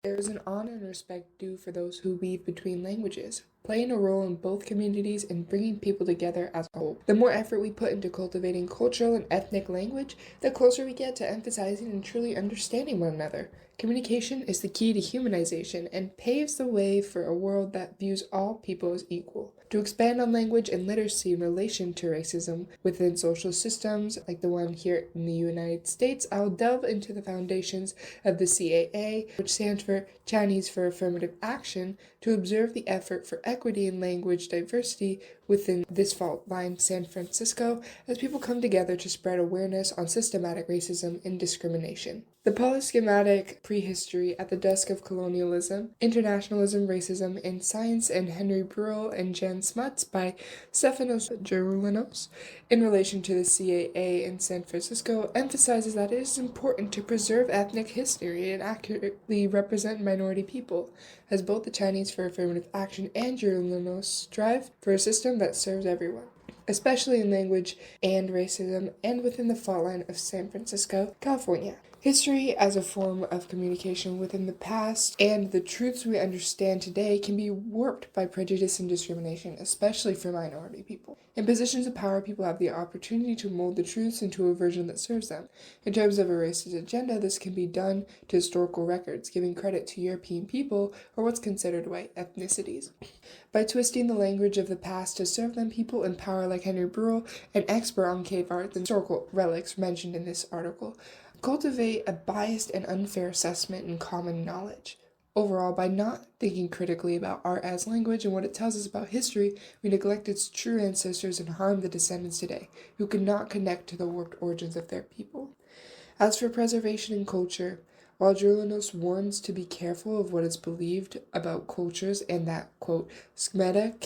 There is an honor and respect due for those who weave between languages, playing a role in both communities and bringing people together as a whole. The more effort we put into cultivating cultural and ethnic language, the closer we get to emphasizing and truly understanding one another. Communication is the key to humanization and paves the way for a world that views all people as equal. To expand on language and literacy in relation to racism within social systems like the one here in the United States, I'll delve into the foundations of the CAA, which stands for Chinese for Affirmative Action, to observe the effort for equity and language diversity within this fault line, San Francisco, as people come together to spread awareness on systematic racism and discrimination. The polyschematic prehistory at the dusk of colonialism, internationalism, racism, in science, and Henry Bruhl and Jan Smuts by Stefanos Geroulinos in relation to the CAA in San Francisco emphasizes that it is important to preserve ethnic history and accurately represent minority people, as both the Chinese for Affirmative Action and Geroulinos strive for a system that serves everyone, especially in language and racism, and within the fault line of San Francisco, California. History as a form of communication within the past and the truths we understand today can be warped by prejudice and discrimination, especially for minority people. In positions of power, people have the opportunity to mold the truths into a version that serves them. In terms of a racist agenda, this can be done to historical records, giving credit to European people or what's considered white ethnicities. By twisting the language of the past to serve them, people in power like Henry Bruhl, an expert on cave art, the historical relics mentioned in this article, cultivate a biased and unfair assessment and common knowledge. Overall, by not thinking critically about art as language and what it tells us about history, we neglect its true ancestors and harm the descendants today, who could not connect to the warped origins of their people. As for preservation and culture, while Geroulinos warns to be careful of what is believed about cultures and that, quote, schmata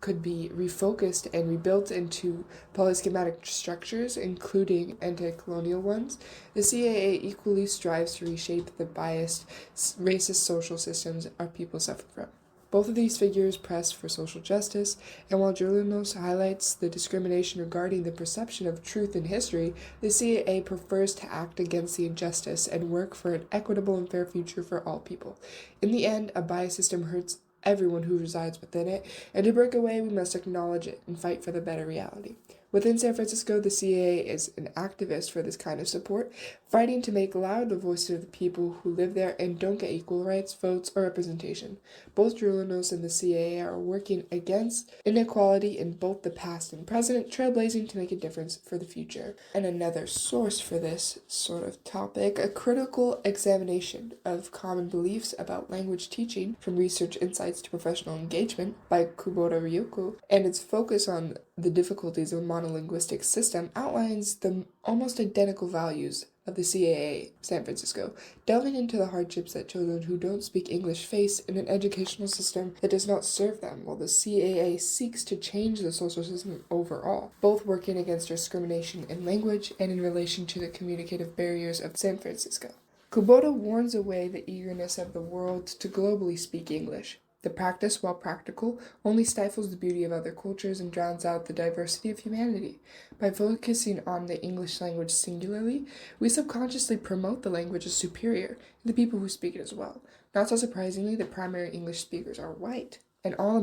could be refocused and rebuilt into polyschematic structures, including anti-colonial ones, the CAA equally strives to reshape the biased, racist social systems our people suffer from. Both of these figures press for social justice, and while Geroulinos highlights the discrimination regarding the perception of truth in history, the CAA prefers to act against the injustice and work for an equitable and fair future for all people. In the end, a bias system hurts everyone who resides within it, and to break away, we must acknowledge it and fight for the better reality. Within San Francisco, the CAA is an activist for this kind of support, fighting to make loud the voices of the people who live there and don't get equal rights, votes, or representation. Both Geroulinos and the CAA are working against inequality in both the past and present, trailblazing to make a difference for the future. And another source for this sort of topic, a critical examination of common beliefs about language teaching, from research insights to professional engagement, by Kubota Ryoko, and its focus on the difficulties of a monolinguistic system, outlines the almost identical values of the CAA San Francisco, delving into the hardships that children who don't speak English face in an educational system that does not serve them, while the CAA seeks to change the social system overall, both working against discrimination in language and in relation to the communicative barriers of San Francisco. Kubota warns away the eagerness of the world to globally speak English. The practice, while practical, only stifles the beauty of other cultures and drowns out the diversity of humanity. By focusing on the English language singularly, we subconsciously promote the language as superior, and the people who speak it as well. Not so surprisingly, the primary English speakers are white, and all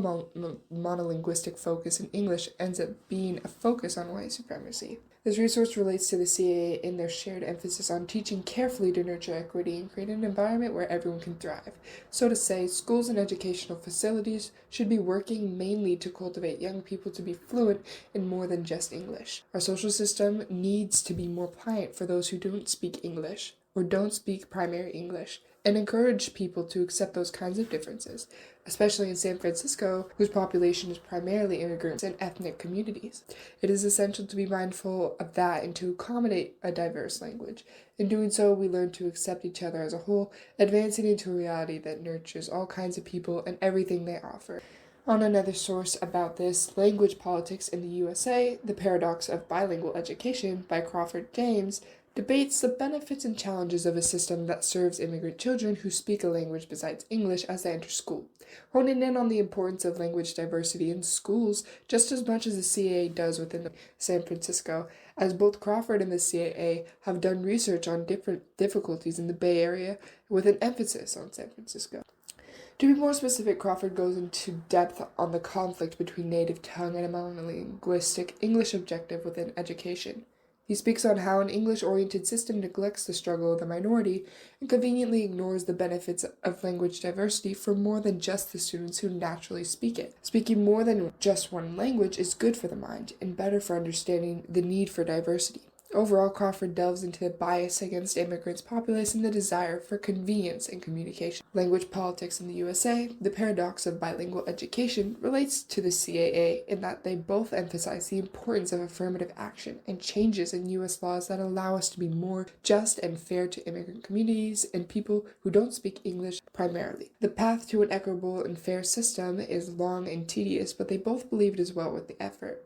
monolinguistic focus in English ends up being a focus on white supremacy. This resource relates to the CAA in their shared emphasis on teaching carefully to nurture equity and create an environment where everyone can thrive. So to say, schools and educational facilities should be working mainly to cultivate young people to be fluent in more than just English. Our social system needs to be more pliant for those who don't speak English or don't speak primary English, and encourage people to accept those kinds of differences, especially in San Francisco, whose population is primarily immigrants and ethnic communities. It is essential to be mindful of that and to accommodate a diverse language. In doing so, we learn to accept each other as a whole, advancing into a reality that nurtures all kinds of people and everything they offer. On another source about this, Language Politics in the USA, The Paradox of Bilingual Education by Crawford James, debates the benefits and challenges of a system that serves immigrant children who speak a language besides English as they enter school, honing in on the importance of language diversity in schools just as much as the CAA does within San Francisco, as both Crawford and the CAA have done research on different difficulties in the Bay Area with an emphasis on San Francisco. To be more specific, Crawford goes into depth on the conflict between native tongue and a monolinguistic English objective within education. He speaks on how an English-oriented system neglects the struggle of the minority and conveniently ignores the benefits of language diversity for more than just the students who naturally speak it. Speaking more than just one language is good for the mind and better for understanding the need for diversity. Overall, Crawford delves into the bias against immigrants' populace and the desire for convenience in communication. Language politics in the USA, the paradox of bilingual education, relates to the CAA in that they both emphasize the importance of affirmative action and changes in US laws that allow us to be more just and fair to immigrant communities and people who don't speak English primarily. The path to an equitable and fair system is long and tedious, but they both believe it is well worth the effort.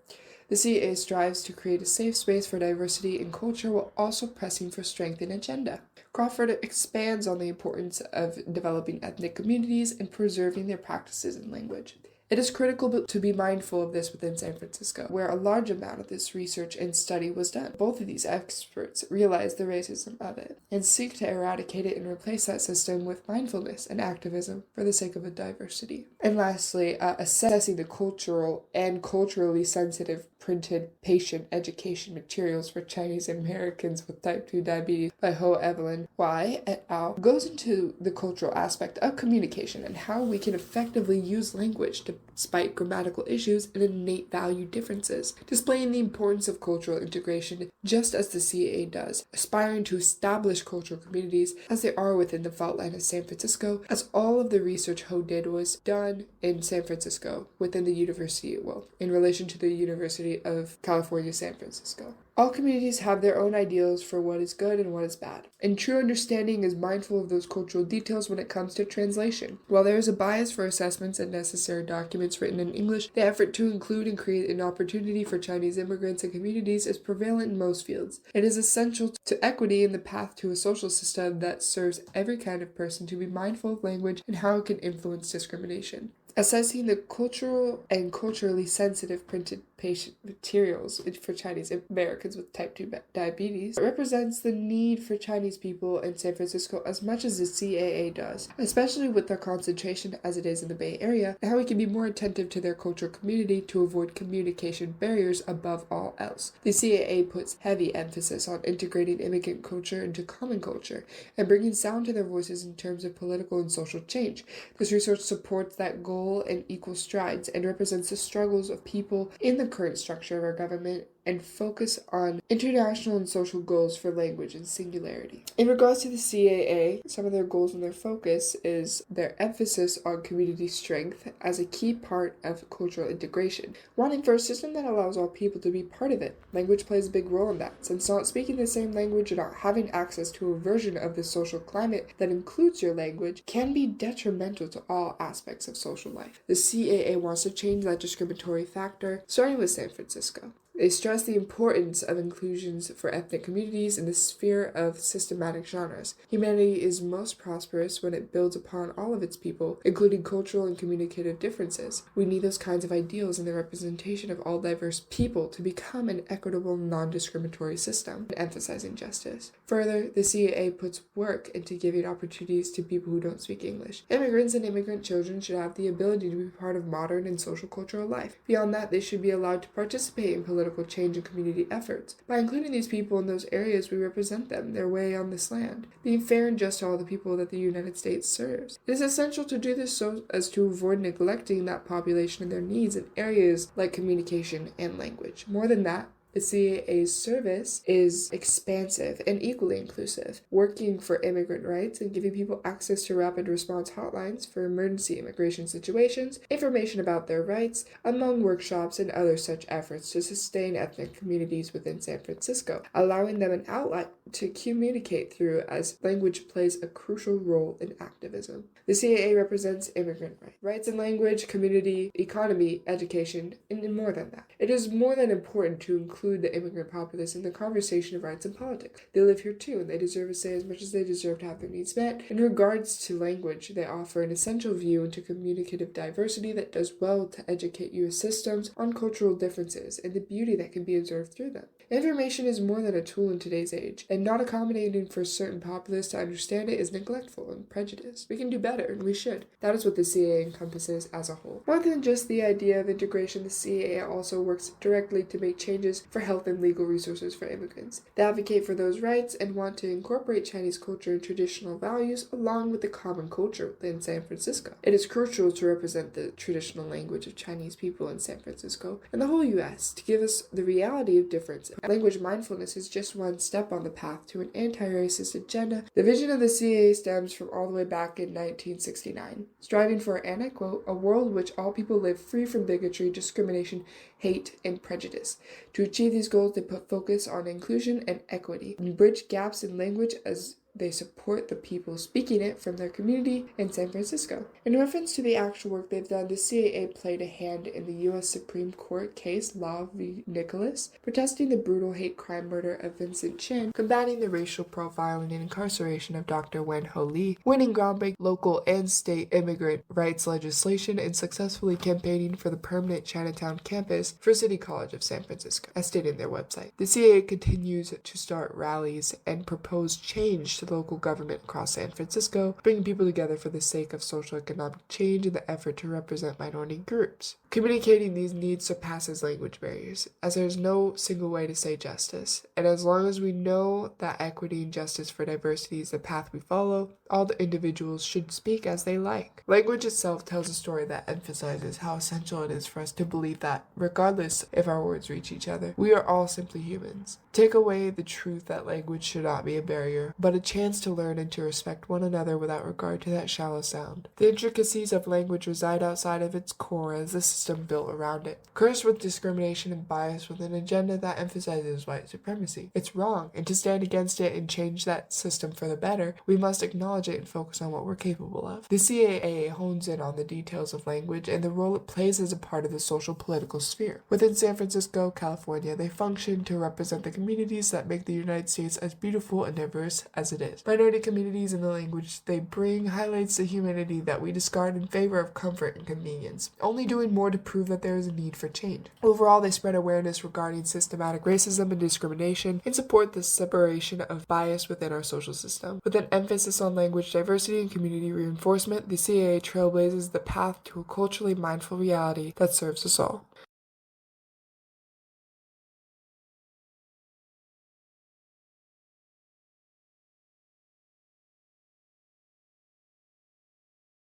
The CAA strives to create a safe space for diversity in culture while also pressing for strength in agenda. Crawford expands on the importance of developing ethnic communities and preserving their practices and language. It is critical to be mindful of this within San Francisco, where a large amount of this research and study was done. Both of these experts realize the racism of it and seek to eradicate it and replace that system with mindfulness and activism for the sake of a diversity. And lastly, assessing the cultural and culturally sensitive printed patient education materials for Chinese Americans with type 2 diabetes by Ho Evelyn Y et al. Goes into the cultural aspect of communication and how we can effectively use language despite grammatical issues and innate value differences, displaying the importance of cultural integration just as the CAA does, aspiring to establish cultural communities as they are within the fault line of San Francisco, as all of the research Ho did was done in San Francisco within the university, in relation to the University of California, San Francisco. All communities have their own ideals for what is good and what is bad, and true understanding is mindful of those cultural details when it comes to translation. While there is a bias for assessments and necessary documents written in English, the effort to include and create an opportunity for Chinese immigrants and communities is prevalent in most fields. It is essential to equity in the path to a social system that serves every kind of person to be mindful of language and how it can influence discrimination. Assessing the cultural and culturally sensitive printed patient materials for Chinese Americans with type 2 diabetes represents the need for Chinese people in San Francisco as much as the CAA does, especially with their concentration as it is in the Bay Area, and how we can be more attentive to their cultural community to avoid communication barriers above all else. The CAA puts heavy emphasis on integrating immigrant culture into common culture and bringing sound to their voices in terms of political and social change. This research supports that goal in equal strides and represents the struggles of people in the current structure of our government and focus on international and social goals for language and singularity. In regards to the CAA, some of their goals and their focus is their emphasis on community strength as a key part of cultural integration, wanting for a system that allows all people to be part of it. Language plays a big role in that, since not speaking the same language and not having access to a version of the social climate that includes your language can be detrimental to all aspects of social life. The CAA wants to change that discriminatory factor, starting with San Francisco. They stress the importance of inclusions for ethnic communities in the sphere of systematic genres. Humanity is most prosperous when it builds upon all of its people, including cultural and communicative differences. We need those kinds of ideals in the representation of all diverse people to become an equitable, non-discriminatory system, emphasizing justice. Further, the CAA puts work into giving opportunities to people who don't speak English. Immigrants and immigrant children should have the ability to be part of modern and social cultural life. Beyond that, they should be allowed to participate in political change and community efforts. By including these people in those areas, we represent them, their way on this land, being fair and just to all the people that the United States serves. It is essential to do this so as to avoid neglecting that population and their needs in areas like communication and language. More than that, the CAA's service is expansive and equally inclusive, working for immigrant rights and giving people access to rapid response hotlines for emergency immigration situations, information about their rights, among workshops and other such efforts to sustain ethnic communities within San Francisco, allowing them an outlet to communicate through as language plays a crucial role in activism. The CAA represents immigrant rights in language, community, economy, education, and more than that. It is more than important to include include the immigrant populace in the conversation of rights and politics. They live here too, and they deserve a say as much as they deserve to have their needs met. In regards to language, they offer an essential view into communicative diversity that does well to educate U.S. systems on cultural differences and the beauty that can be observed through them. Information is more than a tool in today's age, and not accommodating for certain populace to understand it is neglectful and prejudiced. We can do better, and we should. That is what the CAA encompasses as a whole. More than just the idea of integration, the CAA also works directly to make changes for health and legal resources for immigrants. They advocate for those rights and want to incorporate Chinese culture and traditional values along with the common culture within San Francisco. It is crucial to represent the traditional language of Chinese people in San Francisco and the whole U.S. to give us the reality of difference. Language mindfulness is just one step on the path to an anti-racist agenda. The vision of the CAA stems from all the way back in 1969, striving for, and I quote, a world in which all people live free from bigotry, discrimination, hate, and prejudice. To achieve these goals, they put focus on inclusion and equity, and bridge gaps in language as they support the people speaking it from their community in San Francisco. In reference to the actual work they've done, the CAA played a hand in the U.S. Supreme Court case Law v. Nicholas, protesting the brutal hate crime murder of Vincent Chin, combating the racial profiling and incarceration of Dr. Wen Ho Lee, winning groundbreaking local and state immigrant rights legislation, and successfully campaigning for the permanent Chinatown campus for City College of San Francisco, as stated in their website. The CAA continues to start rallies and propose change to the local government across San Francisco, bringing people together for the sake of social economic change in the effort to represent minority groups. Communicating these needs surpasses language barriers, as there is no single way to say justice, and as long as we know that equity and justice for diversity is the path we follow, all the individuals should speak as they like. Language itself tells a story that emphasizes how essential it is for us to believe that, regardless if our words reach each other, we are all simply humans. Take away the truth that language should not be a barrier, but a chance to learn and to respect one another without regard to that shallow sound. The intricacies of language reside outside of its core as the system built around it. Cursed with discrimination and bias with an agenda that emphasizes white supremacy. It's wrong, and to stand against it and change that system for the better, we must acknowledge it and focus on what we're capable of. The CAA hones in on the details of language and the role it plays as a part of the social political sphere. Within San Francisco, California, they function to represent the communities that make the United States as beautiful and diverse as it is. Minority communities and the language they bring highlights the humanity that we discard in favor of comfort and convenience, only doing more to prove that there is a need for change. Overall, they spread awareness regarding systematic racism and discrimination and support the separation of bias within our social system. With an emphasis on language diversity and community reinforcement, the CAA trailblazes the path to a culturally mindful reality that serves us all.